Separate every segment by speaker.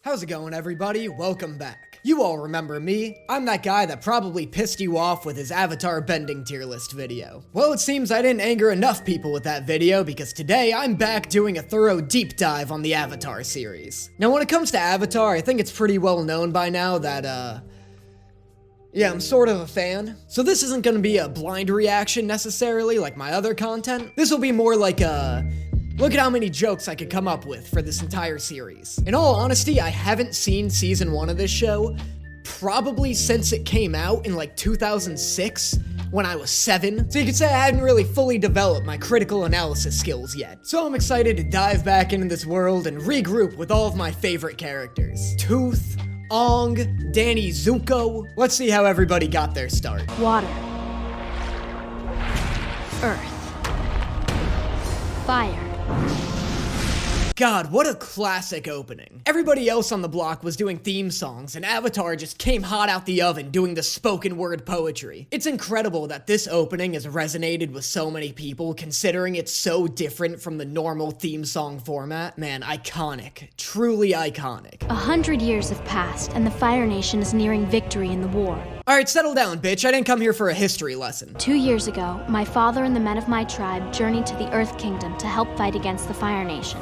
Speaker 1: How's it going, everybody? Welcome back. You all remember me. I'm that guy that probably pissed you off with his Avatar bending tier list video. Well, it seems I didn't anger enough people with that video because today I'm back doing a thorough deep dive on the Avatar series. Now, when it comes to Avatar, I think it's pretty well known by now that, yeah, I'm sort of a fan. So this isn't gonna be a blind reaction necessarily like my other content. This will be more like a look at how many jokes I could come up with for this entire series. In all honesty, I haven't seen season 1 of this show probably since it came out in like 2006 when I was 7. So you could say I hadn't really fully developed my critical analysis skills yet. So I'm excited to dive back into this world and regroup with all of my favorite characters. Tooth, Aang, Danny Zuko. Let's see how everybody got their start.
Speaker 2: Water. Earth. Fire.
Speaker 1: God, what a classic opening. Everybody else on the block was doing theme songs, and Avatar just came hot out the oven doing the spoken word poetry. It's incredible that this opening has resonated with so many people, considering it's so different from the normal theme song format. Man, iconic. Truly iconic.
Speaker 2: 100 years have passed, and the Fire Nation is nearing victory in the war.
Speaker 1: Alright, settle down, bitch. I didn't come here for a history lesson.
Speaker 2: 2 years ago, my father and the men of my tribe journeyed to the Earth Kingdom to help fight against the Fire Nation,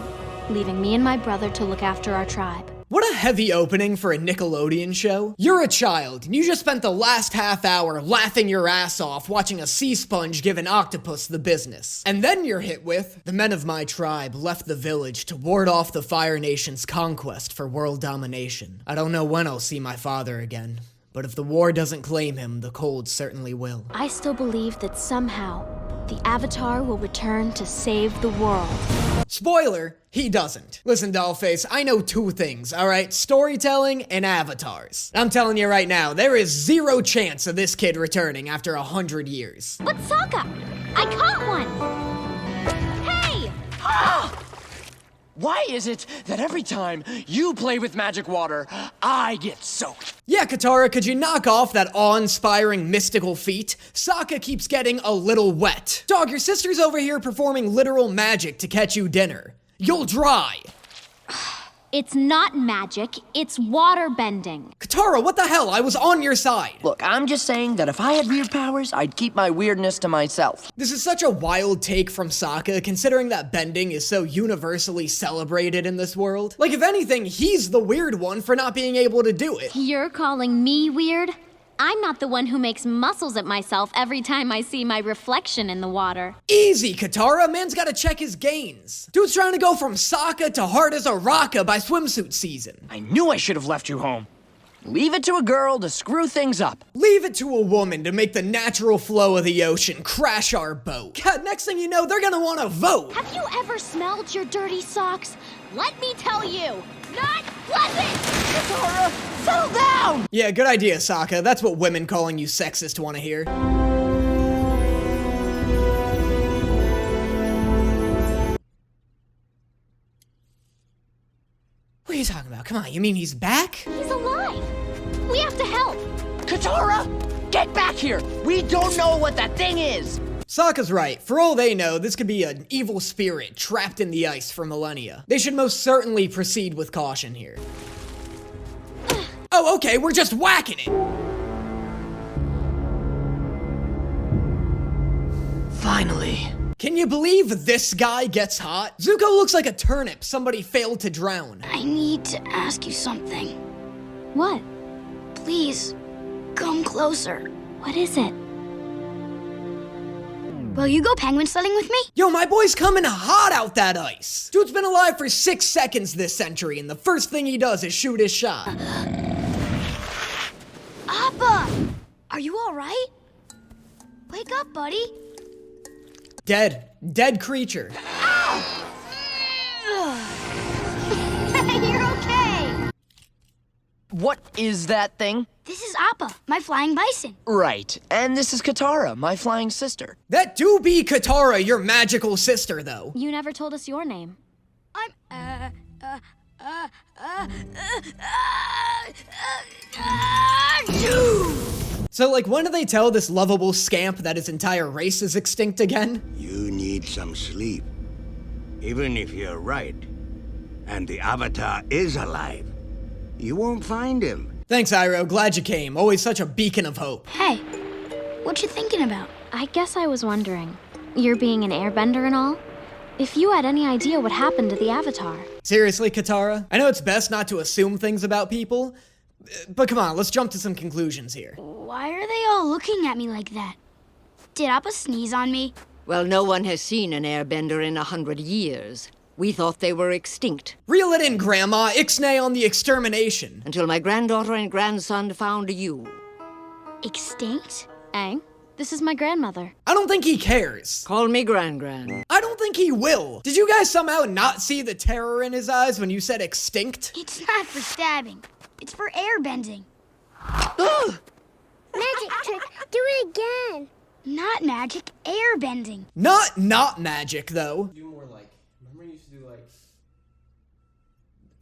Speaker 2: leaving me and my brother to look after our tribe.
Speaker 1: What a heavy opening for a Nickelodeon show. You're a child, and you just spent the last half hour laughing your ass off watching a sea sponge give an octopus the business. And then you're hit with, the men of my tribe left the village to ward off the Fire Nation's conquest for world domination. I don't know when I'll see my father again, but if the war doesn't claim him, the cold certainly will.
Speaker 2: I still believe that somehow, the Avatar will return to save the world.
Speaker 1: Spoiler, he doesn't. Listen, Dollface, I know two things, alright? Storytelling and avatars. I'm telling you right now, there is zero chance of this kid returning after 100 years.
Speaker 2: But Sokka, I caught one! Hey!
Speaker 3: Ah! Why is it that every time you play with magic water, I get soaked?
Speaker 1: Yeah, Katara, could you knock off that awe-inspiring mystical feat? Sokka keeps getting a little wet. Dog, your sister's over here performing literal magic to catch you dinner. You'll dry.
Speaker 2: It's not magic, it's water bending.
Speaker 1: Katara, what the hell? I was on your side.
Speaker 3: Look, I'm just saying that if I had weird powers, I'd keep my weirdness to myself.
Speaker 1: This is such a wild take from Sokka, considering that bending is so universally celebrated in this world. Like, if anything, he's the weird one for not being able to do it.
Speaker 2: You're calling me weird? I'm not the one who makes muscles at myself every time I see my reflection in the water.
Speaker 1: Easy, Katara. Man's gotta check his gains. Dude's trying to go from Sokka to hard as a rocka by swimsuit season.
Speaker 3: I knew I should have left you home. Leave it to a girl to screw things up.
Speaker 1: Leave it to a woman to make the natural flow of the ocean crash our boat. God, next thing you know, they're gonna wanna vote.
Speaker 2: Have you ever smelled your dirty socks? Let me tell you, not pleasant!
Speaker 3: Katara, settle down!
Speaker 1: Yeah, good idea, Sokka. That's what women calling you sexist wanna hear. What are you talking about? Come on, you mean he's back?
Speaker 2: He's alive! We have to help!
Speaker 3: Katara, get back here! We don't know what that thing is!
Speaker 1: Sokka's right. For all they know, this could be an evil spirit trapped in the ice for millennia. They should most certainly proceed with caution here. Oh, okay, we're just whacking it!
Speaker 3: Finally.
Speaker 1: Can you believe this guy gets hot? Zuko looks like a turnip somebody failed to drown.
Speaker 4: I need to ask you something.
Speaker 2: What?
Speaker 4: Please, come closer.
Speaker 2: What is it?
Speaker 4: Will you go penguin sledding with me?
Speaker 1: Yo, my boy's coming hot out that ice. Dude's been alive for 6 seconds this century, and the first thing he does is shoot his shot.
Speaker 4: Appa! Are you alright? Wake up, buddy.
Speaker 1: Dead. Dead creature.
Speaker 4: You're okay.
Speaker 3: What is that thing?
Speaker 4: This is Appa, my flying bison.
Speaker 3: Right, and this is Katara, my flying sister.
Speaker 1: That do be Katara, your magical sister, though.
Speaker 2: You never told us your name.
Speaker 4: I'm,
Speaker 1: So, like, when do they tell this lovable scamp that his entire race is extinct again?
Speaker 5: You need some sleep. Even if you're right, and the Avatar is alive, You won't find him.
Speaker 1: Thanks, Iroh. Glad you came. Always such a beacon of hope.
Speaker 4: Hey, what you thinking about?
Speaker 2: I guess I was wondering, you're being an airbender and all? If you had any idea what happened to the Avatar.
Speaker 1: Seriously, Katara? I know it's best not to assume things about people, but come on, let's jump to some conclusions here.
Speaker 4: Why are they all looking at me like that? Did Appa sneeze on me?
Speaker 6: Well, no one has seen an airbender in 100 years. We thought they were extinct.
Speaker 1: Reel it in, Grandma. Ixnay on the extermination.
Speaker 6: Until my granddaughter and grandson found you.
Speaker 4: Extinct?
Speaker 2: Aang, this is my grandmother.
Speaker 1: I don't think he cares.
Speaker 6: Call me Gran-Gran.
Speaker 1: I don't think he will. Did you guys somehow not see the terror in his eyes when you said extinct?
Speaker 4: It's not for stabbing. It's for airbending.
Speaker 7: Magic trick. Do it again.
Speaker 4: Not magic, airbending.
Speaker 1: Not magic, though.
Speaker 8: Do more like, remember you used to do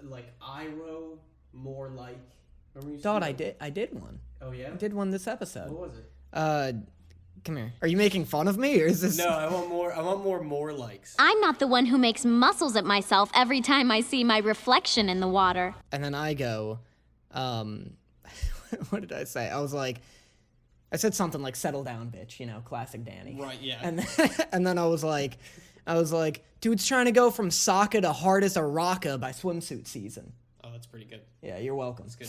Speaker 8: like Iroh, more like, remember you used
Speaker 1: Dot,
Speaker 8: to do
Speaker 1: I did one.
Speaker 8: Oh yeah?
Speaker 1: I did one this episode.
Speaker 8: What was it?
Speaker 1: Come here. Are you making fun of me, or is this...
Speaker 8: No, I want more likes.
Speaker 2: I'm not the one who makes muscles at myself every time I see my reflection in the water.
Speaker 1: And then I go, what did I say? I said something like, settle down, bitch, you know, classic Danny.
Speaker 8: Right, yeah.
Speaker 1: And then I was like, dude's trying to go from Sokka to hard as a rocka by swimsuit season.
Speaker 8: Oh, that's pretty good.
Speaker 1: Yeah, you're welcome.
Speaker 8: That's good.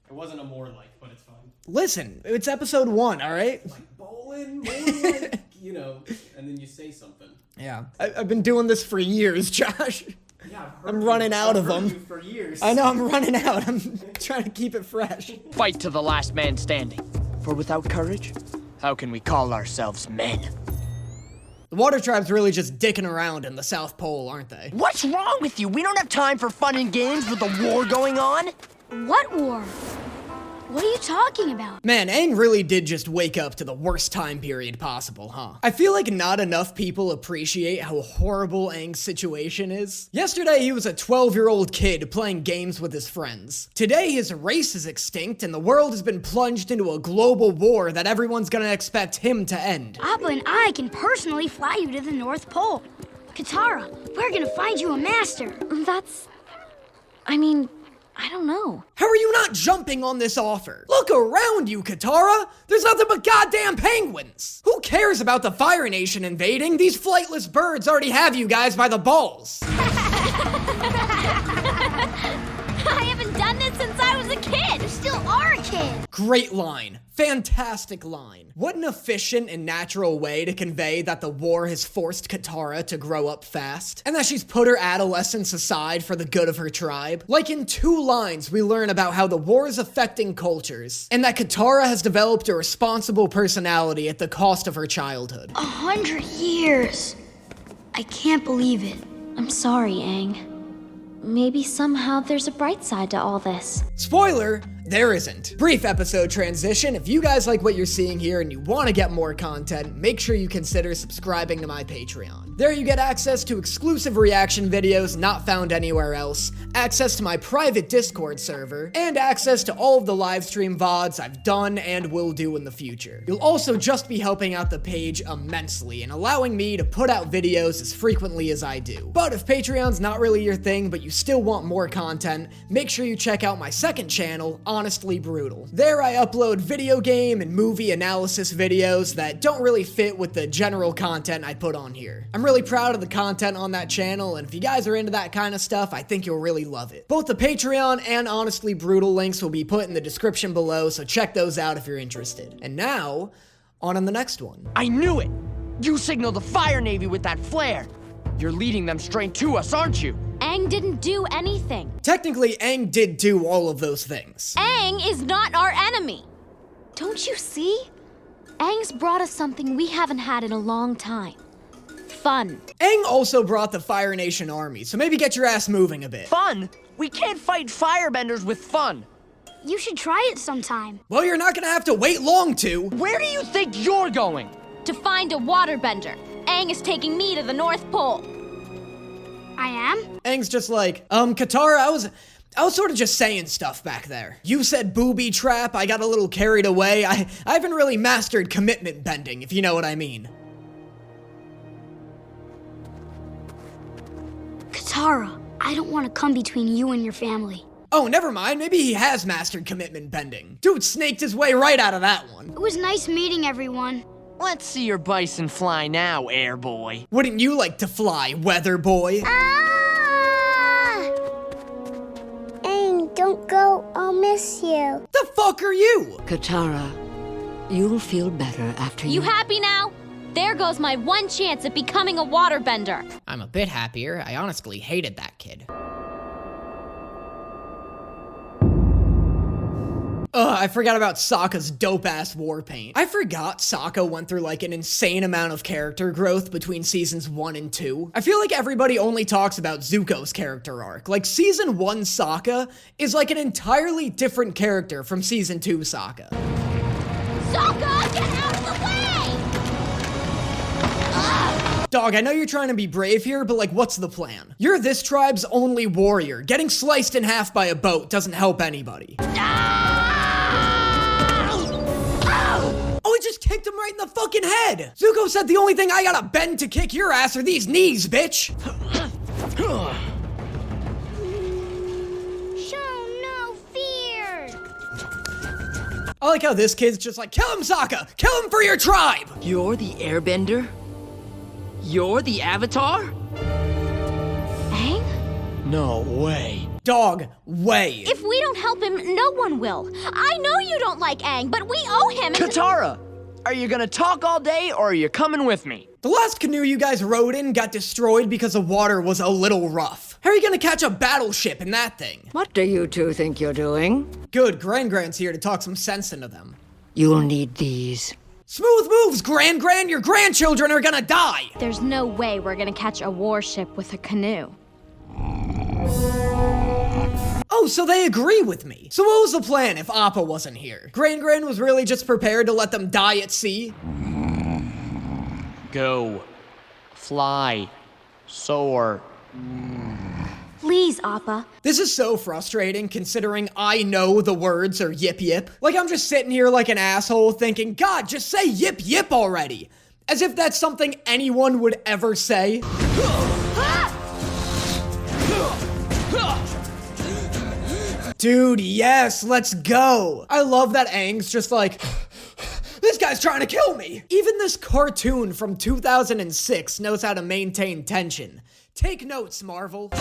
Speaker 8: It wasn't a more like, but it's fine.
Speaker 1: Listen, it's episode 1, all right?
Speaker 8: Like bowling, more like, you know, and then you say something.
Speaker 1: Yeah. I've been doing this for years, Josh.
Speaker 8: Yeah,
Speaker 1: I'm running out of them.
Speaker 8: For years.
Speaker 1: I know, I'm running out. I'm trying to keep it fresh.
Speaker 3: Fight to the last man standing. For without courage, how can we call ourselves men?
Speaker 1: The Water Tribe's really just dicking around in the South Pole, aren't they?
Speaker 3: What's wrong with you? We don't have time for fun and games with a war going on.
Speaker 4: What war? What are you talking about?
Speaker 1: Man, Aang really did just wake up to the worst time period possible, huh? I feel like not enough people appreciate how horrible Aang's situation is. Yesterday, he was a 12-year-old kid playing games with his friends. Today, his race is extinct and the world has been plunged into a global war that everyone's gonna expect him to end.
Speaker 4: Appa and I can personally fly you to the North Pole. Katara, we're gonna find you a master.
Speaker 2: I don't know.
Speaker 1: How are you not jumping on this offer? Look around you, Katara! There's nothing but goddamn penguins! Who cares about the Fire Nation invading? These flightless birds already have you guys by the balls.
Speaker 2: I haven't done this since I was a kid.
Speaker 4: You still are a kid.
Speaker 1: Great line. Fantastic line. What an efficient and natural way to convey that the war has forced Katara to grow up fast, and that she's put her adolescence aside for the good of her tribe. Like in 2 lines, we learn about how the war is affecting cultures, and that Katara has developed a responsible personality at the cost of her childhood.
Speaker 4: 100 years. I can't believe it.
Speaker 2: I'm sorry, Aang. Maybe somehow there's a bright side to all this.
Speaker 1: Spoiler, there isn't. Brief episode transition. If you guys like what you're seeing here and you want to get more content, make sure you consider subscribing to my Patreon. There you get access to exclusive reaction videos not found anywhere else, access to my private Discord server, and access to all of the livestream VODs I've done and will do in the future. You'll also just be helping out the page immensely and allowing me to put out videos as frequently as I do. But if Patreon's not really your thing, but you still want more content, make sure you check out my second channel, Honestly Brutal. There I upload video game and movie analysis videos that don't really fit with the general content I put on here. I'm really proud of the content on that channel, and if you guys are into that kind of stuff, I think you'll really love it. Both the Patreon and Honestly Brutal links will be put in the description below, so check those out if you're interested. And now, on the next one.
Speaker 3: I knew it! You signaled the Fire Navy with that flare. You're leading them straight to us, aren't you?
Speaker 2: Aang didn't do anything.
Speaker 1: Technically, Aang did do all of those things.
Speaker 2: Aang is not our enemy. Don't you see? Aang's brought us something we haven't had in a long time. Fun.
Speaker 1: Aang also brought the Fire Nation army, so maybe get your ass moving a bit.
Speaker 3: Fun? We can't fight firebenders with fun.
Speaker 4: You should try it sometime.
Speaker 1: Well, you're not gonna have to wait long to.
Speaker 3: Where do you think you're going?
Speaker 2: To find a waterbender. Aang is taking me to the North Pole.
Speaker 4: I am?
Speaker 1: Aang's just like, Katara, I was sort of just saying stuff back there. You said booby trap, I got a little carried away. I haven't really mastered commitment bending, if you know what I mean.
Speaker 4: Katara, I don't want to come between you and your family.
Speaker 1: Oh, never mind. Maybe he has mastered commitment bending. Dude snaked his way right out of that one.
Speaker 4: It was nice meeting everyone.
Speaker 3: Let's see your bison fly now, air boy.
Speaker 1: Wouldn't you like to fly, weather boy?
Speaker 7: Ah! Aang, don't go. I'll miss you.
Speaker 1: The fuck are you?
Speaker 6: Katara, you'll feel better after
Speaker 2: You happy now? There goes my one chance at becoming a waterbender.
Speaker 1: I'm a bit happier. I honestly hated that kid. Ugh, I forgot about Sokka's dope-ass war paint. I forgot Sokka went through like an insane amount of character growth between seasons 1 and 2. I feel like everybody only talks about Zuko's character arc. Like, season 1 Sokka is like an entirely different character from season 2 Sokka.
Speaker 2: Sokka, get out of the way!
Speaker 1: Dog, I know you're trying to be brave here, but like, what's the plan? You're this tribe's only warrior. Getting sliced in half by a boat doesn't help anybody. Oh, he just kicked him right in the fucking head! Zuko said the only thing I gotta bend to kick your ass are these knees, bitch!
Speaker 4: Show no fear.
Speaker 1: I like how this kid's just like, kill him, Sokka! Kill him for your tribe!
Speaker 3: You're the airbender? You're the Avatar?
Speaker 2: Aang?
Speaker 3: No way.
Speaker 1: Dog, way.
Speaker 2: If we don't help him, no one will. I know you don't like Aang, but we owe him.
Speaker 3: Katara, are you gonna talk all day or are you coming with me?
Speaker 1: The last canoe you guys rode in got destroyed because the water was a little rough. How are you gonna catch a battleship in that thing?
Speaker 6: What do you two think you're doing?
Speaker 1: Good, Grand's here to talk some sense into them.
Speaker 6: You'll need these.
Speaker 1: Smooth moves, Gran! Your grandchildren are gonna die!
Speaker 2: There's no way we're gonna catch a warship with a canoe.
Speaker 1: Oh, so they agree with me. So what was the plan if Appa wasn't here? Gran was really just prepared to let them die at sea?
Speaker 3: Go. Fly. Soar.
Speaker 2: Please, Appa.
Speaker 1: This is so frustrating considering I know the words are yip yip. Like, I'm just sitting here like an asshole thinking, God, just say yip yip already. As if that's something anyone would ever say. Dude, yes, let's go. I love that Aang's just like, this guy's trying to kill me. Even this cartoon from 2006 knows how to maintain tension. Take notes, Marvel.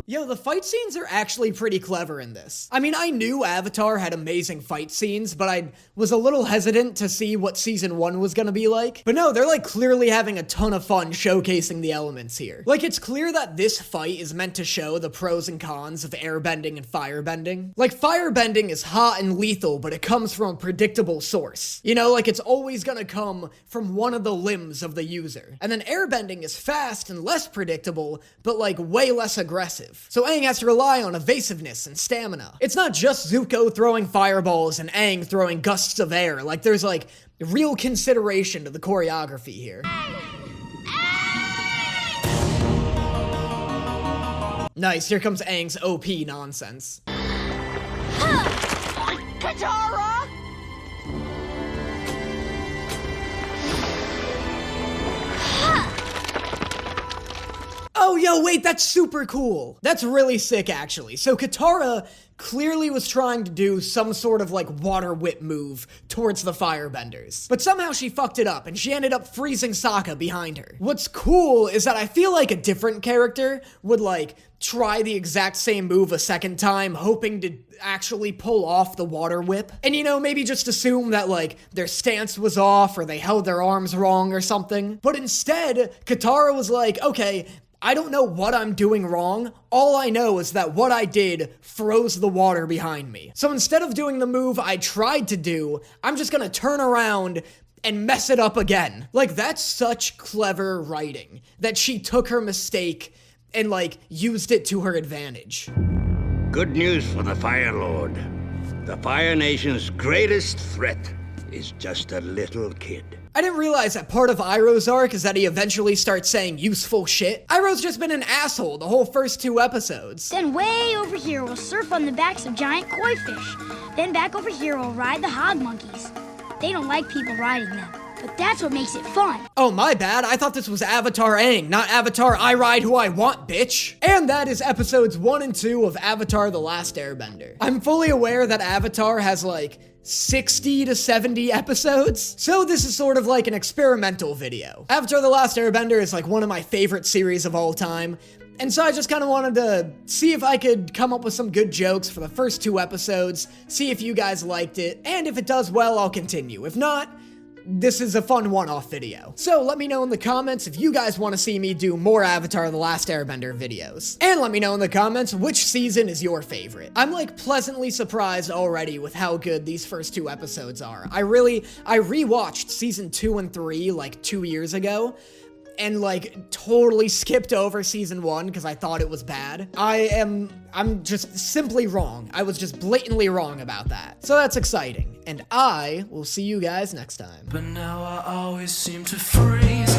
Speaker 1: Yo, the fight scenes are actually pretty clever in this. I mean, I knew Avatar had amazing fight scenes, but I was a little hesitant to see what season 1 was gonna be like. But no, they're like clearly having a ton of fun showcasing the elements here. Like, it's clear that this fight is meant to show the pros and cons of airbending and firebending. Like, firebending is hot and lethal, but it comes from a predictable source. You know, like, it's always gonna come from one of the limbs of the user. And then airbending is fast and less predictable, but like way less aggressive. So Aang has to rely on evasiveness and stamina. It's not just Zuko throwing fireballs and Aang throwing gusts of air. Like, there's like real consideration to the choreography here. Nice, here comes Aang's OP nonsense.
Speaker 3: Katara!
Speaker 1: Oh, yo, wait, that's super cool. That's really sick, actually. So Katara clearly was trying to do some sort of, like, water whip move towards the firebenders. But somehow she fucked it up, and she ended up freezing Sokka behind her. What's cool is that I feel like a different character would, like, try the exact same move a second time, hoping to actually pull off the water whip. And, you know, maybe just assume that, like, their stance was off, or they held their arms wrong or something. But instead, Katara was like, okay, I don't know what I'm doing wrong. All I know is that what I did froze the water behind me. So instead of doing the move I tried to do, I'm just gonna turn around and mess it up again. Like, that's such clever writing, that she took her mistake and, like, used it to her advantage.
Speaker 5: Good news for the Fire Lord. The Fire Nation's greatest threat is just a little kid.
Speaker 1: I didn't realize that part of Iroh's arc is that he eventually starts saying useful shit. Iroh's just been an asshole the whole first 2 episodes.
Speaker 4: Then way over here, we'll surf on the backs of giant koi fish. Then back over here, we'll ride the hog monkeys. They don't like people riding them. but that's what makes it fun.
Speaker 1: Oh, my bad. I thought this was Avatar Aang, not Avatar I Ride Who I Want, bitch. And that is episodes 1 and 2 of Avatar The Last Airbender. I'm fully aware that Avatar has like 60 to 70 episodes, so this is sort of like an experimental video. Avatar The Last Airbender is like one of my favorite series of all time, and so I just kind of wanted to see if I could come up with some good jokes for the first 2 episodes, see if you guys liked it, and if it does well, I'll continue. If not, this is a fun one-off video. So let me know in the comments if you guys want to see me do more Avatar The Last Airbender videos. And let me know in the comments which season is your favorite. I'm like pleasantly surprised already with how good these first 2 episodes are. I rewatched season 2 and 3 like 2 years ago, and like totally skipped over season 1 because I thought it was bad. I'm just simply wrong. I was just blatantly wrong about that. So that's exciting. And I will see you guys next time.
Speaker 9: But now I always seem to freeze.